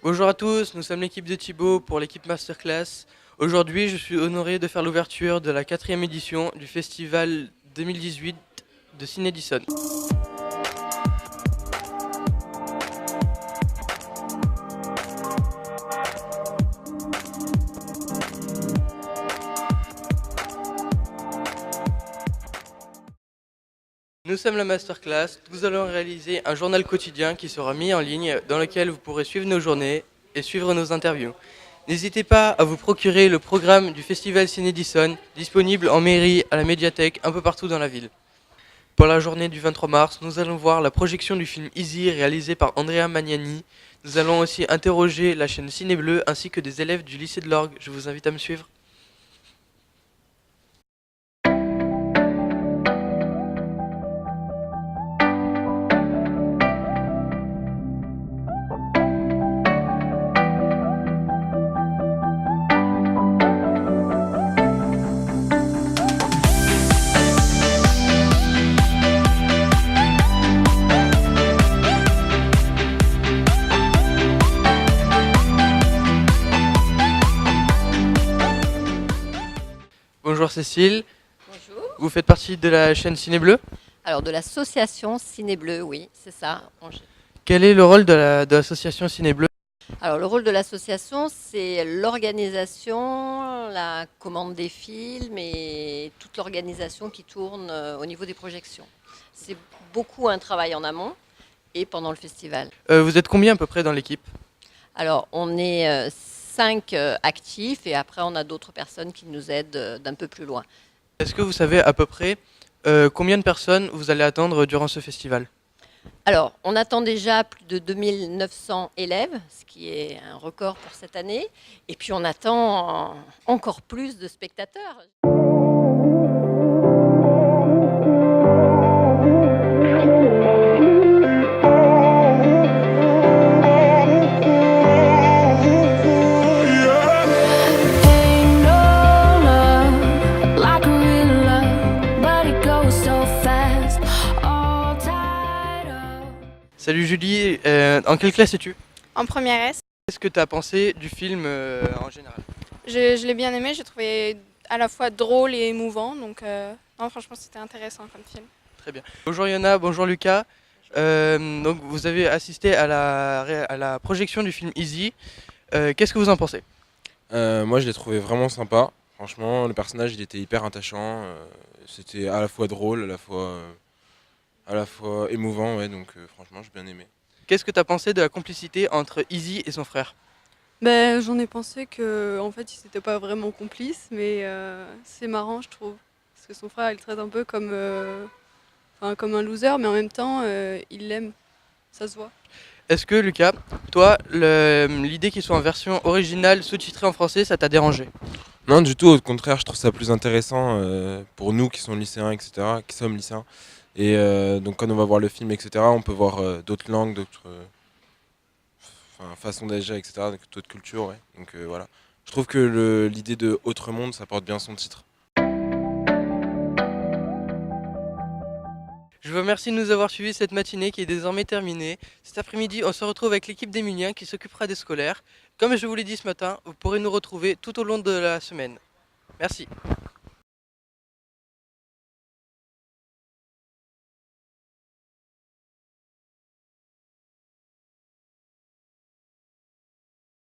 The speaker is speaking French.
Bonjour à tous, nous sommes l'équipe de Thibaut pour l'équipe Masterclass. Aujourd'hui, je suis honoré de faire l'ouverture de la 4e édition du festival 2018 de Ciné-Edison. Nous sommes la Masterclass, nous allons réaliser un journal quotidien qui sera mis en ligne dans lequel vous pourrez suivre nos journées et suivre nos interviews. N'hésitez pas à vous procurer le programme du festival Ciné-Edison, disponible en mairie, à la médiathèque, un peu partout dans la ville. Pour la journée du 23 mars, nous allons voir la projection du film Easy réalisé par Andrea Magnani. Nous allons aussi interroger la chaîne Ciné Bleu ainsi que des élèves du lycée de l'Orgue. Je vous invite à me suivre. Bonjour Cécile, Bonjour. vous faites partie de la chaîne Ciné Bleu. Alors de l'association Ciné Bleu, oui, c'est ça. Quel est le rôle de l'association Ciné Bleu? Alors le rôle de l'association, c'est l'organisation, la commande des films et toute l'organisation qui tourne au niveau des projections. C'est beaucoup un travail en amont et pendant le festival. Vous êtes combien à peu près dans l'équipe? Alors on est 5 actifs et après on a d'autres personnes qui nous aident d'un peu plus loin. Est-ce que vous savez à peu près combien de personnes vous allez attendre durant ce festival? Alors, on attend déjà plus de 2900 élèves, ce qui est un record pour cette année. Et puis, on attend encore plus de spectateurs. Salut Julie, en quelle classe es-tu? En première S. Qu'est-ce que tu as pensé du film en général? Je l'ai bien aimé, j'ai trouvé à la fois drôle et émouvant, donc non, franchement c'était intéressant comme film. Très bien. Bonjour Yona, bonjour Lucas. Donc vous avez assisté à la projection du film Easy. Qu'est-ce que vous en pensez? Moi je l'ai trouvé vraiment sympa. Franchement, le personnage il était hyper attachant. C'était à la fois drôle, à la fois émouvant, ouais, donc franchement j'ai bien aimé. Qu'est-ce que tu as pensé de la complicité entre Easy et son frère? Ben, j'en ai pensé que en fait ils n'étaient pas vraiment complices, mais c'est marrant je trouve. Parce que son frère il le traite un peu comme, comme un loser, mais en même temps il l'aime, ça se voit. Est-ce que Lucas, toi, l'idée qu'il soit en version originale sous-titrée en français, ça t'a dérangé? Non du tout, au contraire je trouve ça plus intéressant pour nous qui sommes lycéens, etc. Qui sommes lycéens. Et donc quand on va voir le film, etc., on peut voir d'autres langues, d'autres façons d'agir, etc., d'autres cultures. Ouais. Donc voilà. Je trouve que l'idée de Autre Monde, ça porte bien son titre. Je vous remercie de nous avoir suivis cette matinée qui est désormais terminée. Cet après-midi, on se retrouve avec l'équipe d'Emilien qui s'occupera des scolaires. Comme je vous l'ai dit ce matin, vous pourrez nous retrouver tout au long de la semaine. Merci.